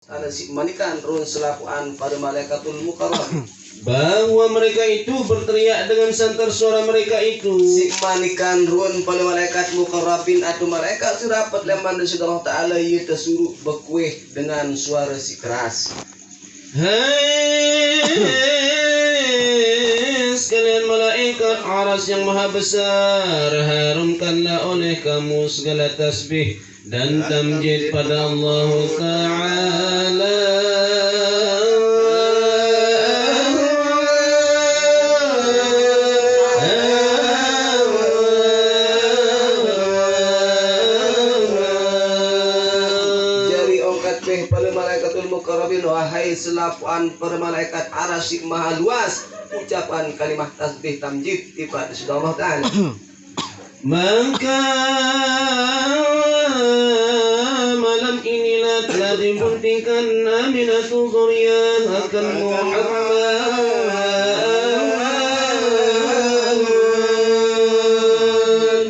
ada si manikan run selapuan pada malaikatul mukarrabin. Bahwa mereka itu berteriak dengan santar suara mereka itu. Si manikan run pada malaikat mukarrabin atau malaikat serapat leman dari Allah Ta'ala ia tersuruh berkuih dengan suara si keras. Hai sekalian malaikat aras yang maha besar, harumkanlah oleh kamu segala tasbih dan tamjid pada Allah Ta'ala. Wahai selapuan para malaikat arasy maha luas, ucapan kalimat tasbih tamjid kepada Allah Ta'ala. Maka malam inilah telah dibuktikan Aminatul Zuriyah akan Muhammad.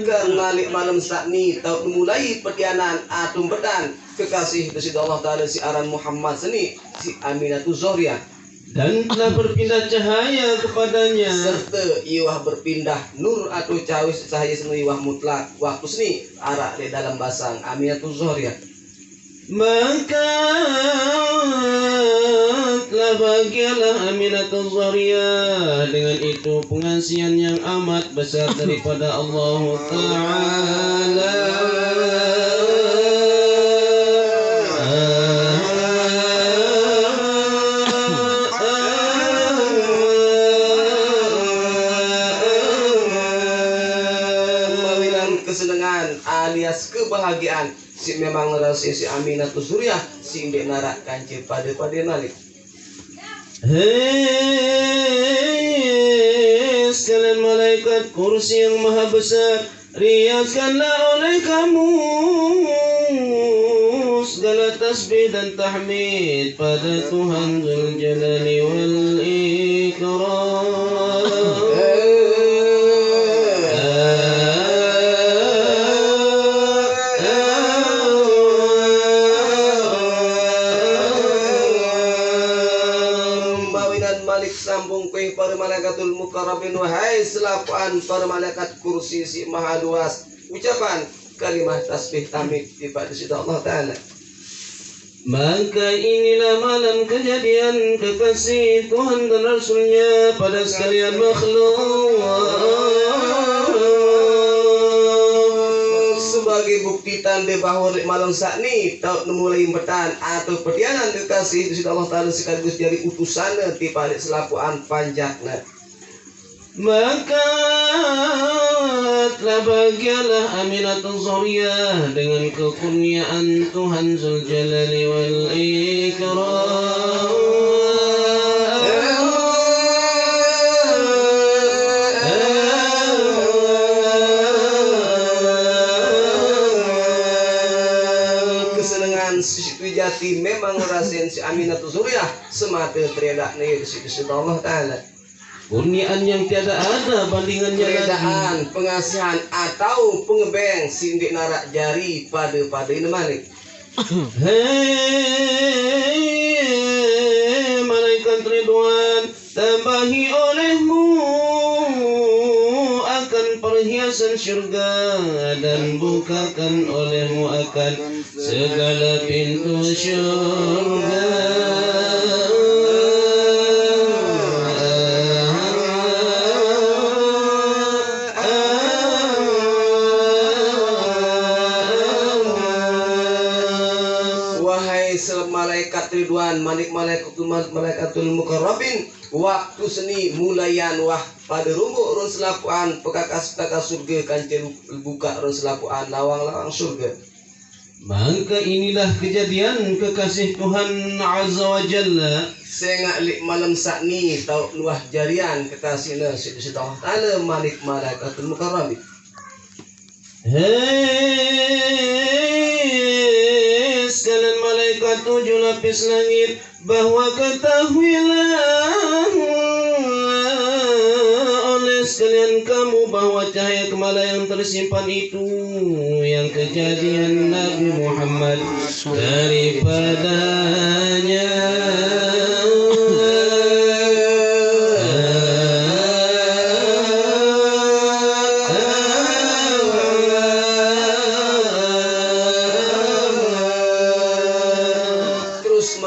Karena malam saat ini tahu mulai pertianan atum bedan kekasih dari Allah Ta'ala si aran Muhammad seni si Aminatul Zuriyah dan telah berpindah cahaya kepadanya serta iwah berpindah nur atau cahaya seni iwah mutlak waktu seni arak di dalam basang Aminatul Zuriyah. Maka telah bahagialah Aminatul Zuriyah dengan itu pengasihan yang amat besar daripada Allah Ta'ala. Alias kebahagiaan si memang ngerasa si Aminatul Zuriyah si indek narak kancil pada malik. Hei sekalian malaikat kursi yang maha besar, riaskanlah oleh kamu segala tasbih dan tahmid pada Tuhan Dzul Jalali wal Ikram. Para malaikatul mukarrabin wahai selapuan para malaikat kursi si maha luas, ucapan kalimat tasbih tahmid kepada Allah Ta'ala. Maka inilah malam kejadian kekasih Tuhan dan Rasulnya pada sekalian makhluk. Sebagai bukti tanda bahawa malam saat ini tahu mulai bertahan atau pertianan kekasih dari Allah Ta'ala sekaligus dari utusan di balik selapuan panjakna. Maka telah bahagialah Aminatul Zuriyah dengan kekurniaan Tuhan Dzul Jalali wal Ikram. Jati memang ngerasain si Aminatul Zuriyah semata teriadak nih di Allah Ta'ala. Kurniaan yang tiada ada bandingannya keredaan, pengasihan atau pengebeng sindik narak jari pada ini malik. Hei malaikat Ridwan, tambahi olehmu akan perhiasan syurga dan bukakan olehmu akan segala pintu syurga. Malaikat Ridwan, malaikatul mukarrabin, waktu seni mulayan wah pada rumbuk ron selapuan pekakas surga kancil buka ron selapuan lawang-lawang surga. Maka inilah kejadian kekasih Tuhan Azza wa Jalla sengak lik malam sakni tau luah jarian kekasihna si Allah Ta'ala malaikatul mukarrabin. Hei sekalian malaikat 7 lapis langit, bahwa ketahuilah oleh sekalian kamu bahwa cahaya kemala yang tersimpan itu yang kejadian Nabi Muhammad daripada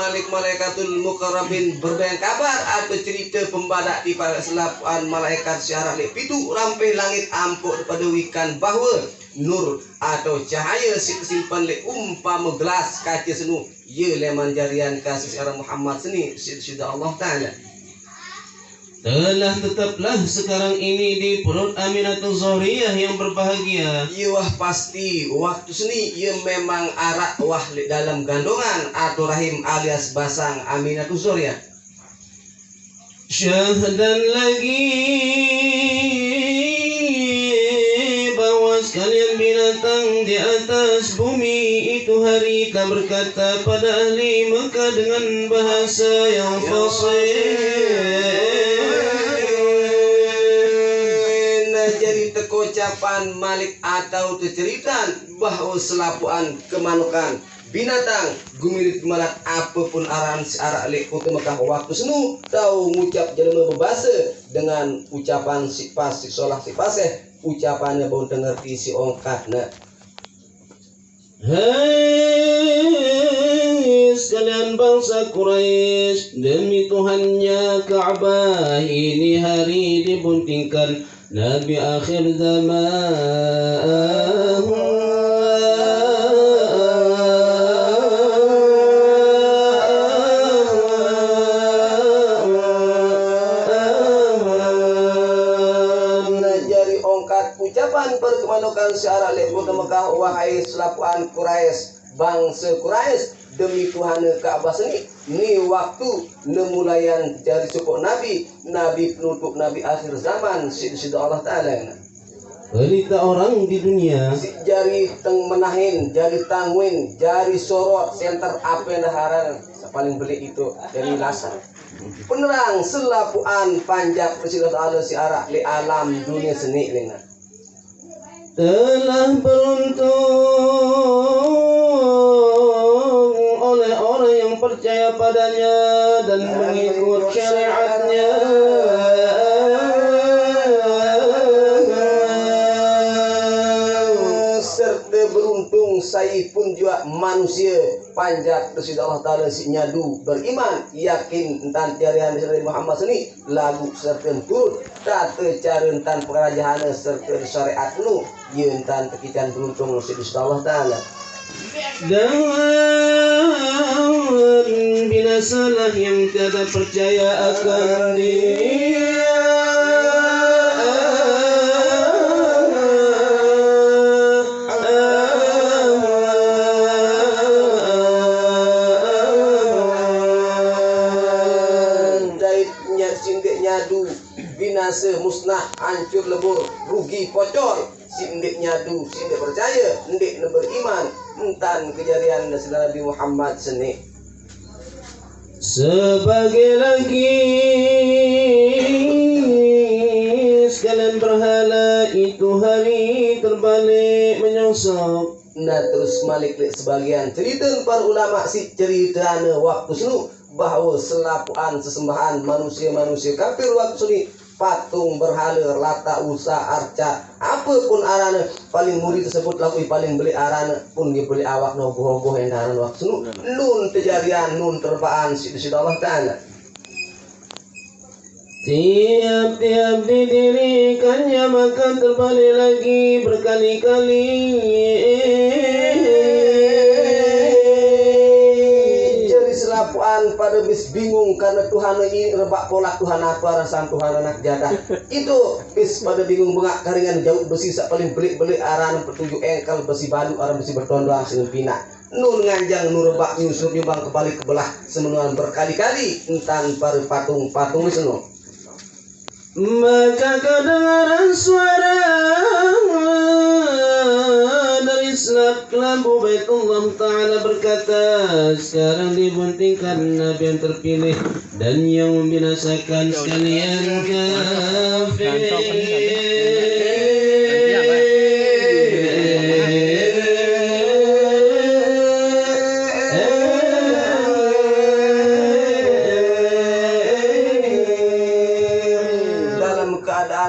malik malaikatul mukarrabin berbayang kabar atau cerita pembadak di pada selapuan malaikat syarat lek pitu rampai langit ampuk pada wikan bahwa nur atau cahaya simpan lek umpama gelas kaca senu ye leman jarian kasih seorang Muhammad seni sudah Allah Ta'ala. Telah tetaplah sekarang ini di perut Aminatul Zuhriyah yang berbahagia. Ia wah pasti waktu seni ia memang arak wah dalam gandongan atau rahim alias basang Aminatul Zuhriyah. Syahdan lagi bahwa sekalian binatang di atas bumi itu hari telah berkata pada ahli Mekah dengan bahasa yang fasih. Jadi tekocapan malik atau terceritaan bahwa selapuan kemanukan binatang gumirit malat apapun arahan searak lek kota Mekah waktu senu tahu ngucap jelema berbahasa dengan ucapan si pas si solah si paseh ucapannya bau dengerti si ongkatna. Hai sekalian bangsa Quraisy, demi Tuhannya Ka'bah ini hari dibuntingkan Nabi akhir zaman. Jari ongkat ucapan perkemanukan searah lek kota Mekah wahai selapuan Quraisy bangsa Quraisy demi Tuhan Ka'bah seni ni waktu nemulayan dari suku Nabi penutup Nabi akhir zaman sudah Allah Ta'ala. Berita orang di dunia Si jari teng menahin jari tangwin jari sorot center apa yang daharan paling beli itu dari lasan penerang selapuan panjang Rasulullah Allah si arak li alam dunia seni lena telah beruntung oleh orang yang percaya padanya dan mengikut syariatnya. Serta beruntung saya pun juga manusia panjat Rasulullah Allah Ta'ala si nyadu beriman yakin entan tiarian Nabi Muhammad seni lagu serta turut tata cara entan pengerajaan serta syariat nu ia entan tekican beruntung Rasulullah Allah Ta'ala. Dan binasalah yang tiada percaya akan dia. Nyadu binasa musnah hancur lebur rugi pocor si ndik nyadu si ndik percaya ndik beriman entan kejadian Nabi Muhammad seni sebagai lagi sekalian berhala itu hari terbalik menyongsong. Nah terus malik sebagian cerita para ulama si cerita waktu senu bahwa selapuan sesembahan manusia kafir waktu sini patung berhala lata usa arca apapun arana paling murid tersebut laku paling beli arana pun dia beli awak no goh yang daran waktu senu nun kejadian nun terbaan si Allah Ta'ala. Tiap-tiap didirikannya maka terbalik lagi berkali-kali. Selapuan pada bis bingung karena Tuhan ini rebak pola Tuhan apa rasan Tuhan anak jadah itu bis pada bingung bengak karingan jauh besi sak paling belik aran petuju engkal besi badu aran besi bertondong sing pina nun nganjang nur rebak nyusup nyumbang kebalik kebelah semenuan berkali-kali entan para patung seno maka kedengaran suara dari selap kelambu Baitullah Ta'ala berkata sekarang dibuntingkan Nabi yang terpilih dan yang membinasakan sekalian kafir.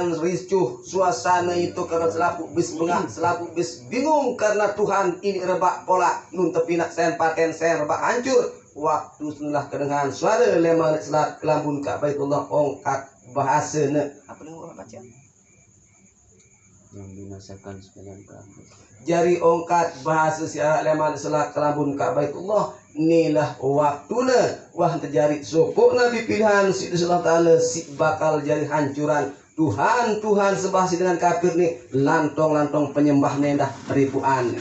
Ricuh suasana itu karena selapu bis bengak selapu bis bingung karena Tuhan ini rebak pola nun tepinak sen paten sen rebak hancur waktu setelah kedengaran suara lemah selat kelambun ka Baitullah ongkat bahasana apa yang orang baca yang binasakan sekalian kampus. Jari ongkat bahasa siarak lemah selat kelambun ka Baitullah inilah waktuna wah terjadi sokokna pilihan si Allah Ta'ala si bakal jadi hancuran Tuhan sebahasi dengan kafir nih lantong penyembah nendah ribuan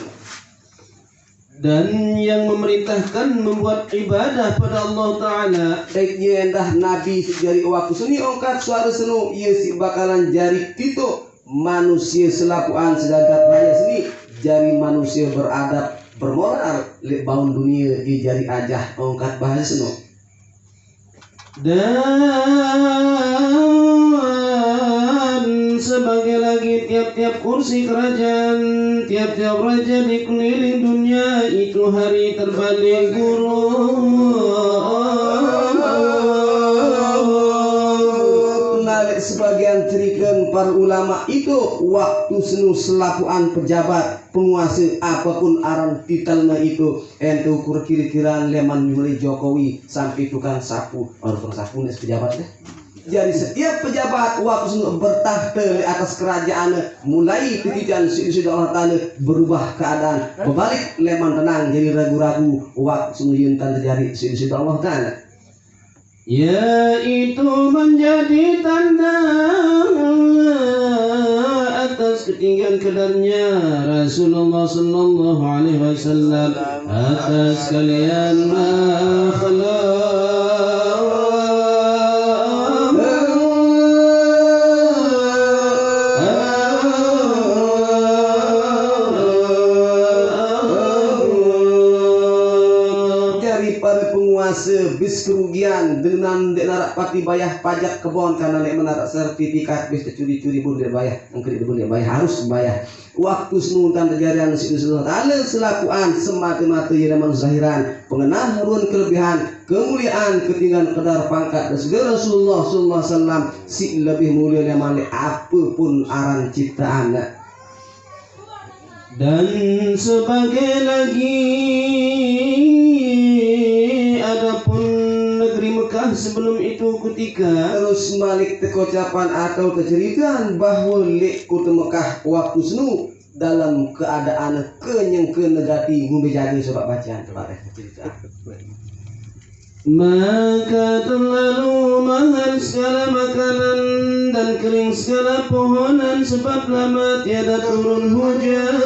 dan yang memerintahkan membuat ibadah pada Allah Ta'ala baiknya endah nabi sejari waktu seni ongkat suara senu ia si bakalan jari tito manusia selakuan sedagat raya seni jari manusia beradab bermoral lek baun dunia di jari ajah ongkat bahasa senu dan sebagai lagi tiap-tiap kursi kerajaan tiap-tiap raja di keliling dunia itu hari terbalik sebagian cerikan para ulama itu waktu senu selakuan pejabat penguasa apapun aran titelnya itu ente ukur kira-kira leman mulai Jokowi sampai tukang sapu orang sapu nih pejabat deh. Jadi setiap pejabat waktu senu bertahta di atas kerajaan mulai ketika sudah Allah Ta'ala berubah keadaan berbalik leman tenang jadi ragu-ragu waktu senu yuntan terjadi sudah Allah Ta'ala yaitu menjadi tanda atas ketinggian kadarnya Rasulullah sallallahu alaihi wasallam atas kalian makhluk bis kerugian dengan narak pati bayar pajak kebon karena nek menarak sertifikat bis curi-curi pun dia bayar angker pun dia bayar harus bayar waktu senutan terjadian Allah Ta'ala selakuan semata-mata yang zahiran pengenal harun kelebihan kemuliaan ketinggian kadar pangkat dan segala Rasulullah sallallahu alaihi wasallam si lebih mulia yang malik apapun aran ciptaan dan sebagai lagi sebelum itu ketika terus malik tekocapan atau keceritaan bahwa lek kutu Mekah waktu senu dalam keadaan kenyang negati membejani sebab bacaan coba cerita maka terlalu mahal segala makanan dan kering segala pohonan sebab lama tiada turun hujan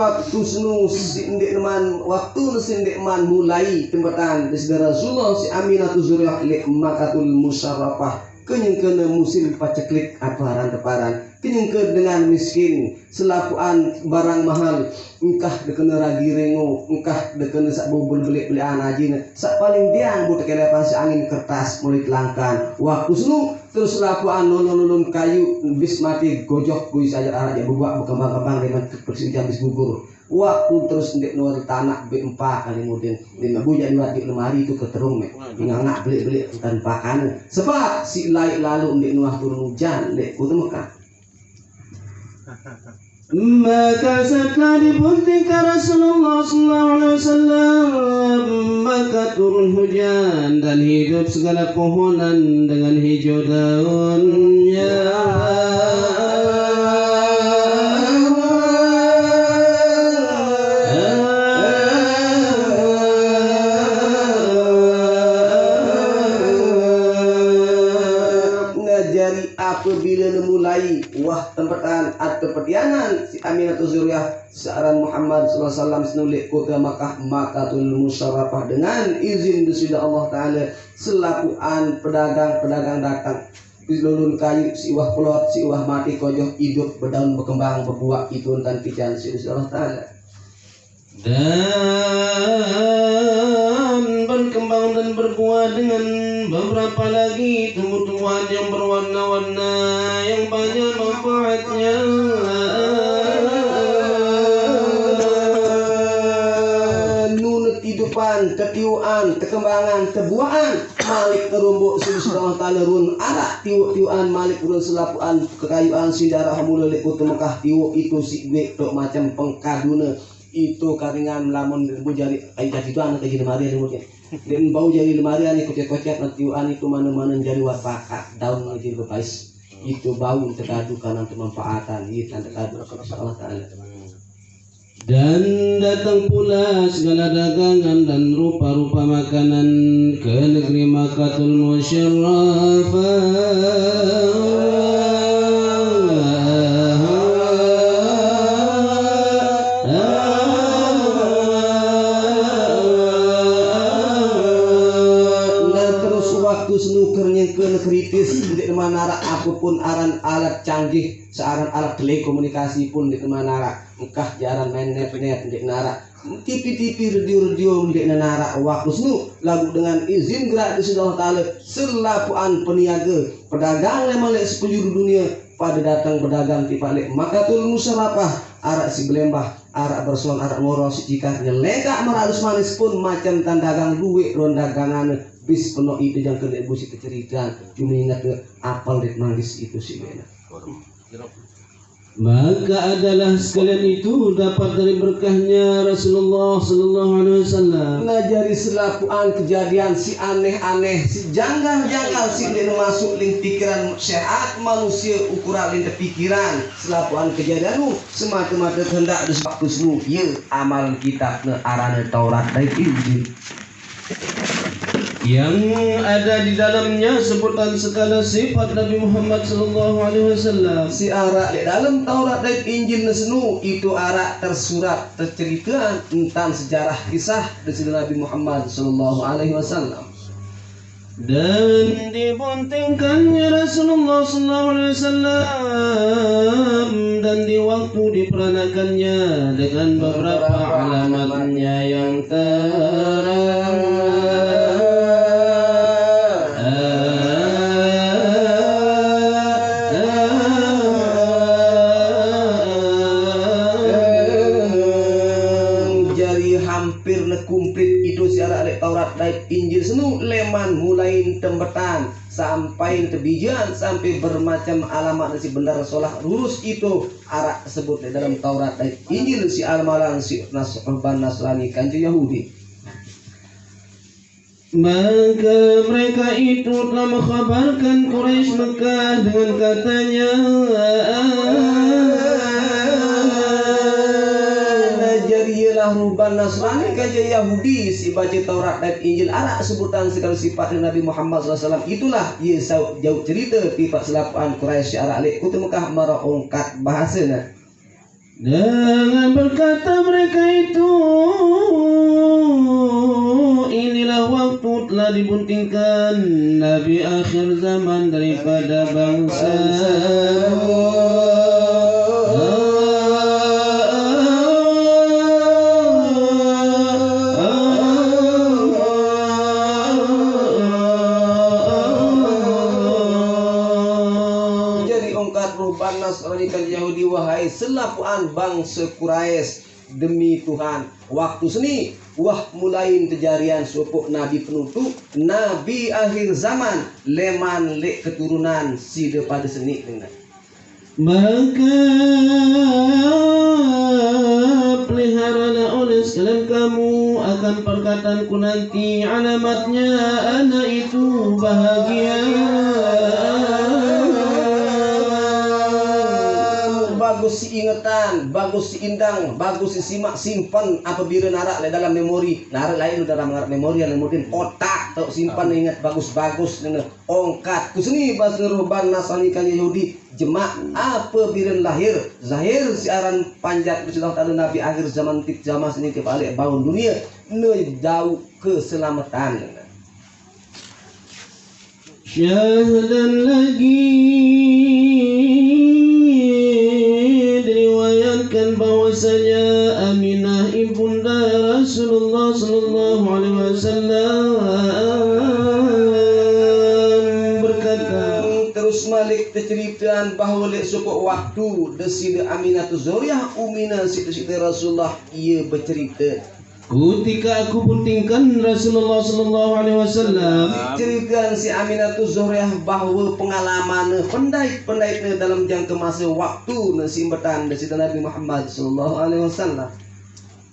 waktu senu sindikman waktu sindikman mulai tempatan disegara Rasulullah si Aminatul Zuriyah lek makatul musyarrafah kenyengkeun musim paceklik aparan teparan kenyengkeun dengan miskin selakuan barang mahal engkah dekena ragi rengo engkah dekena sak bubul beli-belian ajina sak paling diang butuh kelepan si angin kertas mulai kelangkan waktu senu terus lakuan nolon kayu bis mati gojok kuis aja aja buat berkembang-kembang dengan persijam bis gugur waktu terus ndek nuar tanah B4 kali kemudian lima bujan buat di lemari itu keterung ngangak beli-beli tanpa kan sebab si lalu ndek nuar turun hujan ndek kutu Mekah maka setelah dibuntingkan Rasulullah sallallahu alaihi wasallam maka turun hujan dan hidup segala pohonan dengan hijau daunnya apabila mulai wah tempatan atau petianan si Aminatul Zuriyah searan Muhammad sallallahu alaihi wasallam senulik kota Makkah Makatul Musyarrafah dengan izin disudah Allah Ta'ala selakuan pedagang datang lulun kayu si wah pelot si wah mati kojoh hidup berdaun berkembang berbuah itu dan pijan si Allah Ta'ala dan berkembang dan berbuah dengan beberapa lagi tumbuh-tumbuhan yang berwarna-warna yang banyak manfaatnya kehidupan, ketiuan, kekembangan, kebuahan malik terumbuk subhanahu ta'ala run arak tiuan malik run selapuan kekayuan sindarah mula lek kutu Mekah tiuk itu si gue tok macam pengkaduna itu karingan lamun bu jari ai jadi anak jadi lemari mungkin dan bau jadi lemari ani kocet-kocet tiuan itu mana-mana jadi wapakat daun jadi bepais itu bau terkadu kanan kemanfaatan itu terkadu Allah Ta'ala. Dan datang pula segala dagangan dan rupa-rupa makanan ke negeri Makkatul kritis di mana apapun aran alat canggih searan alat telekomunikasi pun di mana engkah jaran main net di nara TV radio di nara waktu senu lagu dengan izin gerak di Allah Ta'ala selapuan peniaga pedagang yang malik sepenjuru dunia pada datang berdagang di balik Makatul Musarafah arak si belembah arak bersuan arak ngoro si jika nyeleka meralus manis pun macam tandagang duit ron dagangan bis penuh itu yang kena ibu si keceritaan cuma ingat ke apal rit manggis itu sih bena. Maka adalah sekalian itu dapat dari berkahnya Rasulullah Sallallahu Alaihi Wasallam. Ngajari selapuan kejadian si aneh-aneh, si janggal-janggal si dia masuk link pikiran sehat manusia ukuran link pikiran selapuan kejadian lu semata-mata hendak disebut nu ye amal kitab ne arane Taurat dan Injil. Yang ada di dalamnya sebutan segala sifat Nabi Muhammad Sallallahu Alaihi Wasallam. Si arak di dalam Taurat dan Injil nesenu itu arak tersurat tercerita tentang sejarah kisah dari Nabi Muhammad Sallallahu Alaihi Wasallam. Dan dibuntingkannya Rasulullah Sallallahu Alaihi Wasallam dan di waktu diperanakannya dengan beberapa alamatnya yang terang. Taurat dan Injil senu leman mulai tembetan sampai tebijan sampai bermacam alamat si benar solah lurus itu arak tersebut di dalam Taurat dan Injil si almalan si Nasrani Nasrani kanju Yahudi. Maka mereka itu telah mengkhabarkan Quraisy Mekah dengan katanya ruban Nasrani kaja Yahudi si baca Taurat dan Injil arak sebutan segala sifat Nabi Muhammad SAW itulah ia jauh cerita pihak selapuan Quraisy arak lek kutu Mekah marah ongkat bahasana dengan berkata mereka itu inilah waktu telah dibuntingkan Nabi akhir zaman daripada bangsa Yahudi wahai selapuan bangsa Quraisy demi Tuhan waktu seni wah mulain kejarian sopok nabi penutup nabi akhir zaman leman lek keturunan si pada seni dengan maka peliharalah oleh sekalian kamu akan perkataanku nanti alamatnya anak itu bahagia bagus si ingatan, bagus si indang, bagus si simak simpan apabila narak dalam memori, narak lain dalam memori yang kemudian otak atau simpan ingat bagus-bagus dengan ongkat kusni bahasa ruban Nasrani kali Yahudi jemak apabila lahir zahir siaran panjat Rasulullah Ta'ala Nabi akhir zaman tip zaman sini kebalik bangun dunia jauh keselamatan syahadan lagi bahwasanya Aminah ibunda Rasulullah Sallallahu Alaihi Wasallam berkata terus malik ceritakan bahawa lek sopok waktu desida Aminah tu Zuriyah umina situ Rasulullah ia bercerita Ketika aku buntingkan Rasulullah sallallahu alaihi wasallam, ceritakan si Aminatul Zuhriah bahwa pengalaman pendait dalam jangka masa waktu nasimbatan dari Nabi Muhammad sallallahu alaihi wasallam.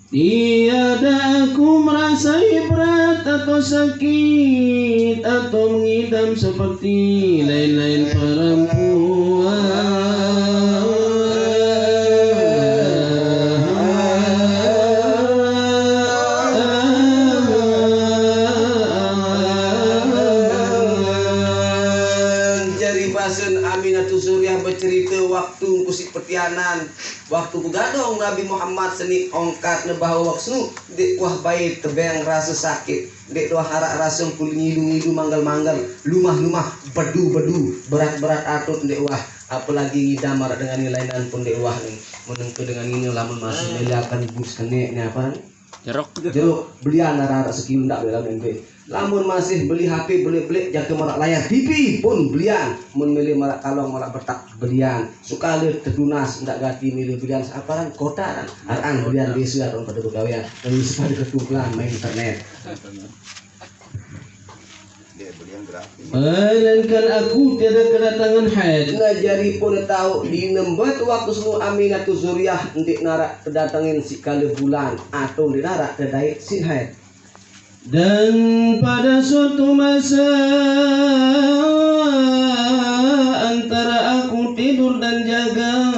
Tiada aku merasai berat atau sakit atau mengidam seperti lain-lain perempuan. Aminatul Zuhriah bercerita waktu kusik pertianan, waktu begadong Nabi Muhammad seni ongkat nebahawa waktu dek wah baik tebeng rasa sakit, dek doa harak rasa ngilu manggal lumah bedu berat atut dek wah apalagi ngidam marak dengan nilainan pun dek wah nih menengke dengan ini lamun masih meliakan bus kene ni apa jeruk belian arah sekilo ndak dalam NB. Lamun masih beli HP beli jaga marak layar TV pun belian, mun milih marak kalong marak bertak belian, sukale terdunas ndak ganti milih belian saparan kota aran belian desa orang pada begawean dan pada ketunggulan main internet. Melainkan aku tiada kedatangan haid. Ngajari pun tahu di nembat waktu semua Aminatul Zuhriah ndik narak kedatangin si kali bulan atau di narak kedai sin haid. Dan pada suatu masa antara aku tidur dan jaga,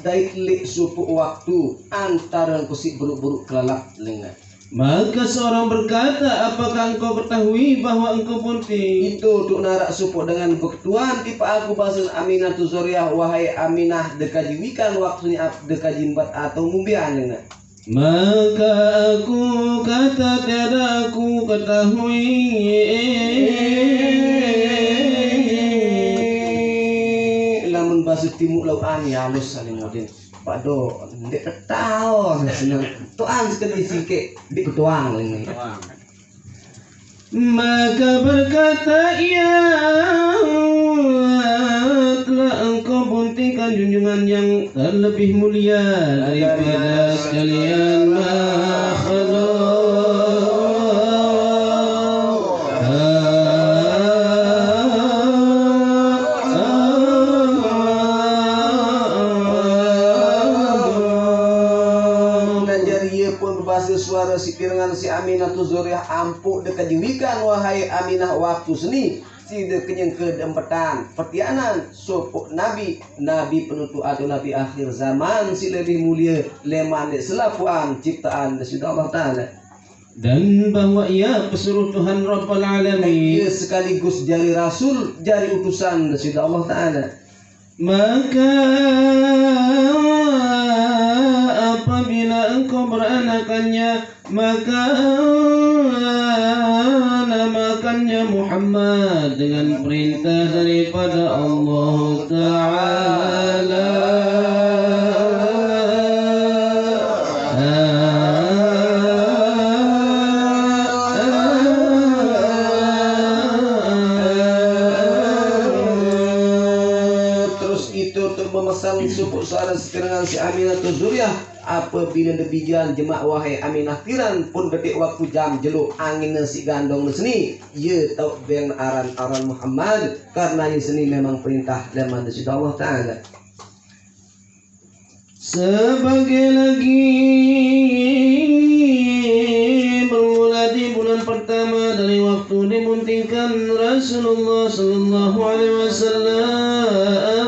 daiklik supu waktu antara kusik buruk kelalap lengan. Maka seorang berkata, apakah engkau ketahui bahwa engkau bunting? Itu duk narak supuk dengan ketuan tipa aku pasal Aminatul Zuhriah, wahai Aminah dekajiwikan waktunya dekajimbat atau mumbian lengan. Maka aku kata tiada aku ketahui. Lamun bahasa timur lauan ya halus saling ngodin. Pado ndek tahu senang tuan sekali sikit di ketuang ini. Maka berkata ia telah engkau buntingkan junjungan yang terlebih mulia daripada sekalian makhluk. Suara si pirangan si Aminatul Zuhriah ampuk dekajiwikan wahai Aminah waktu seni si dekenyeng kedempetan pertianan sopok nabi penutup atau nabi akhir zaman si lebih mulia leman selapuan ciptaan dari Allah Ta'ala, dan bahwa ia pesuruh Tuhan Rabbul Alamin, ia sekaligus jari rasul jari utusan dari Allah Ta'ala. Maka apabila engkau beranakannya, maka namakannya Muhammad dengan perintah daripada Allah Ta'ala. Memesan supuk suara sekirangan si Aminatul Zuhriah apabila debijan jemak wahai Aminah tiran pun detik waktu jam jeluk angin si gandong seni ye tau beng aran Muhammad karena ye seni memang perintah dan mandat Allah Ta'ala. Sebagai lagi bermula di bulan pertama dari waktu dibuntingkan Rasulullah sallallahu alaihi wasallam,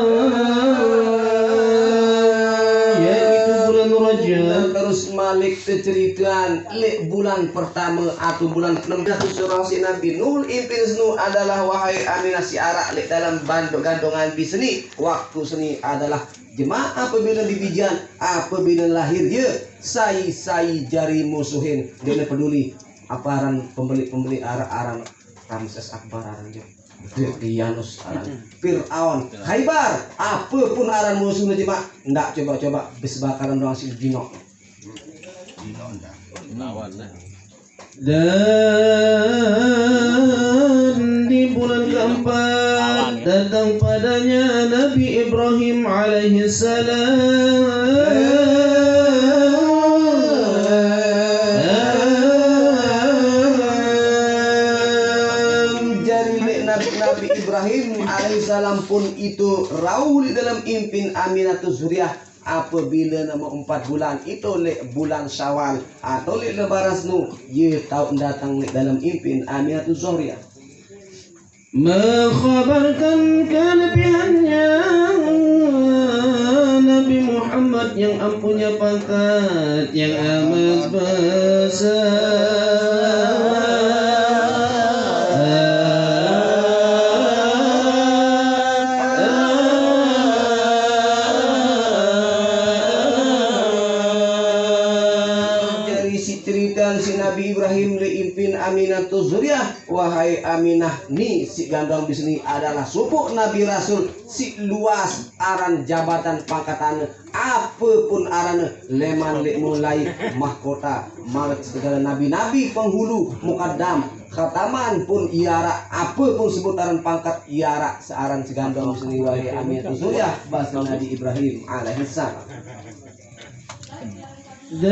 yaitu bulan Rajab. Terus Malik ceritakan lek bulan pertama atau bulan 16 surah si Nabi Nuh impin senu adalah wahai Aminah si arak lek dalam banduk gandongan bi seni waktu seni adalah jemaah apabila dibijan apabila lahir dia sai jari musuhin dia peduli aparan pembeli arak Ramses Akbar aran dia Dianus aran Fir'aun Khaybar apapun aran musuhnya jemaah ndak coba bis bakaran doang si Dino dan di bulan keempat datang padanya Nabi Ibrahim alaihi salam itu rauh di dalam impin Aminatul Zuriyah apabila nama 4 bulan itu lek bulan Syawal atau lek lebaran senu ye tahun datang lek dalam impin Aminatul Zuriyah. Mengkhabarkan kelebihannya Nabi Muhammad yang ampunya pangkat yang amat besar. Si Nabi Ibrahim liimpin Aminatul Zuriyah, wahai Aminah ni si gandong di sini adalah suku Nabi Rasul si luas aran jabatan pangkatan apapun aran leman lek mulai mahkota malet segala nabi-nabi penghulu mukaddam khataman pun iara apapun sebutan pangkat iara searan si gandong di sini wahai Aminatul Zuriyah bahasa Nabi Ibrahim alaihissalam. Dan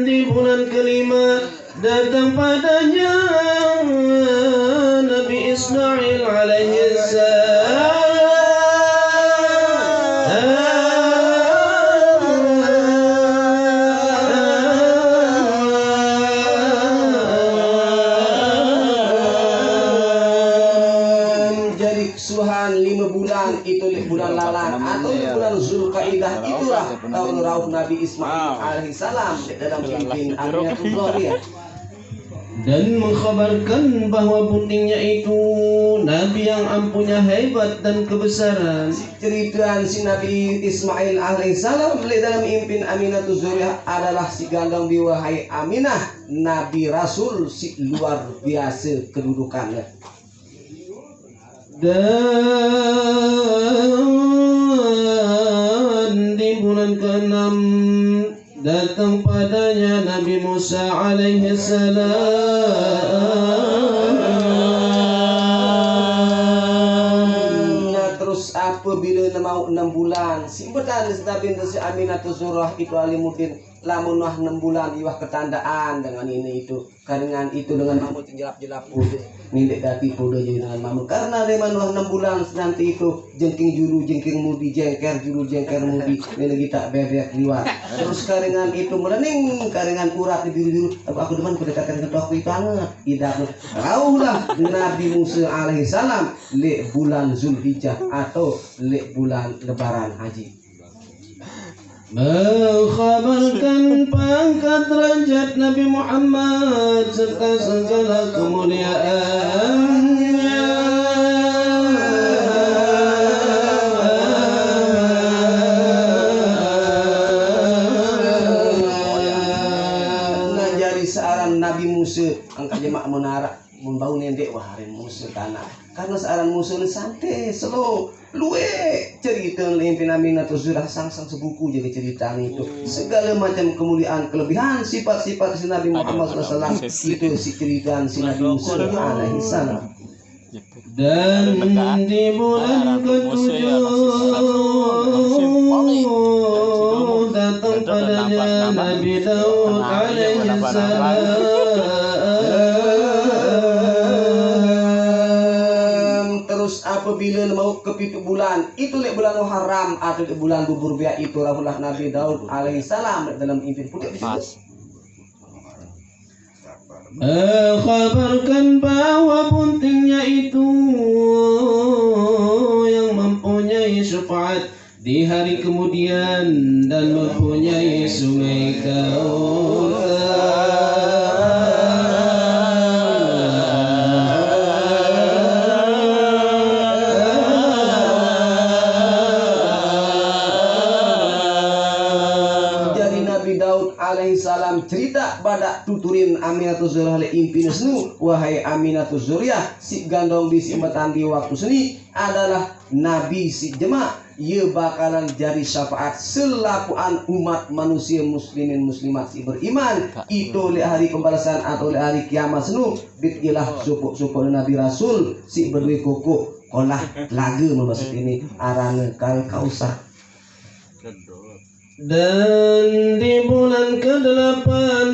di bulan kelima datang padanya Nabi Ismail alaihi salam. Jadi keseluruhan 5 bulan itu bulan lalan atau bulan Zulkaidah itulah tahun rauh Nabi Ismail alaihissalam dalam pimpin Aminatul Zuriyah. Dan mengkhabarkan bahwa buntingnya itu Nabi yang ampunya hebat dan kebesaran. Ceritaan si Nabi Ismail alaihissalam dalam impin Aminatul Zuriyah adalah si gandong biwahai Aminah Nabi Rasul si luar biasa kedudukannya. Dan di bulan ke-6 datang padanya Nabi Musa alaihi salam. Terus apabila mau 6 bulan simpetan Nabi si Aminatul Zuriyah itu alimuddin lamun wah 6 bulan iwah ketandaan dengan ini itu karengan itu dengan mamu jelap-jelap udah nindek dati udah jadi dengan mamu karena dengan wah 6 bulan nanti itu jengking juru jengking mudi jengker juru jengker mudi ini kita bebek liwat terus karengan itu melening karengan urat di biru-biru aku demen kedekatan dengan aku itu banget tidak raulah Nabi Musa alaihissalam le bulan Zulhijjah atau le bulan lebaran haji. Mengkhabarkan pangkat derajat Nabi Muhammad serta segala kemuliaannya. Nah jadi seorang Nabi Musa angkat jemak menara membau nendek waharin Musa tanah karena seorang Musa ini santai slow luwe cerita limpin Aminatul Zuriyah sang sebuku jadi cerita itu segala macam kemuliaan kelebihan sifat-sifat si Nabi Muhammad SAW itu si cerita si Nabi Musa alaihi salam. Dan di bulan ke-7 datang padanya Nabi Daud alaihi salam. Apabila mau ke 7 bulan itu lek bulan Muharram atau di bulan bubur biak itu rahulah Nabi Daud alaihissalam dalam impin putih kabarkan bahwa buntingnya itu yang mempunyai syafaat di hari kemudian dan mempunyai sungai Kautsar. Alaihissalam cerita pada tuturin Aminatul Zuriyah le impin senu wahai Aminatul Zuriyah si gandong bisi imatan di waktu seni adalah Nabi si jemaah ia bakalan jadi syafaat selapuan umat manusia muslimin muslimat si beriman itu le hari pembalasan atau le hari kiamat senu bitilah suku Nabi Rasul si berdui kuku kolah lagu maksud ini arane kal Kautsar. Dan di bulan ke-8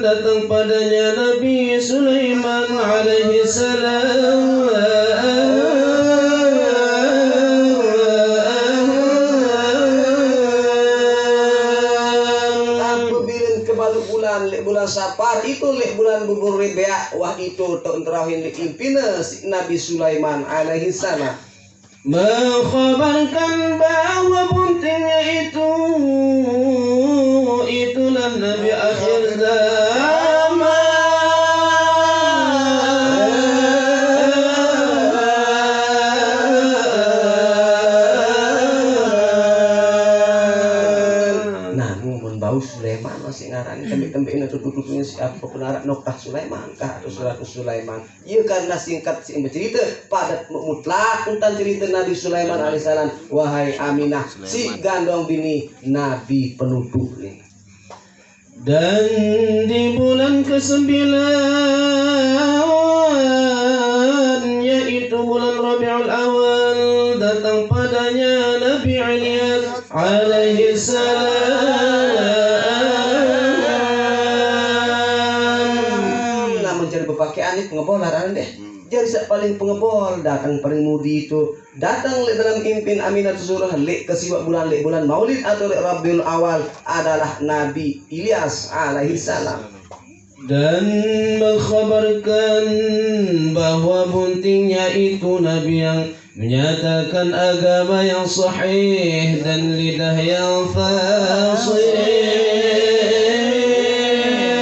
datang padanya Nabi Sulaiman alaihi salam. Safar itu lek bulan gugur Rebea wah itu terakhir impina si Nabi Sulaiman alaihi salam mengkhabarkan bahwa buntingnya itulah Nabi akhir zaman. Bau Sulaiman masih ngarani tembe-tembe itu duduknya siapa penarak Noktah Sulaiman kah atau Suratus Sulaiman. Iya karena singkat sing bercerita padat mutlak tentang cerita Nabi Sulaiman alaihissalam. Wahai Aminah si gandong bini Nabi penutup nih. Dan di bulan ke-9 yaitu bulan Rabiul Awal datang padanya Nabi Ilyas alaihi salam. Pakaian ini pengebol larangan deh. Jadi saat paling pengebol datang paling mudi itu datang dalam impin Aminah surah lek kesiwak bulan Maulid atau lek Rabiul Awal adalah Nabi Ilyas alaihi salam dan mengkhabarkan bahwa buntingnya itu Nabi yang menyatakan agama yang sahih dan lidah yang fasih.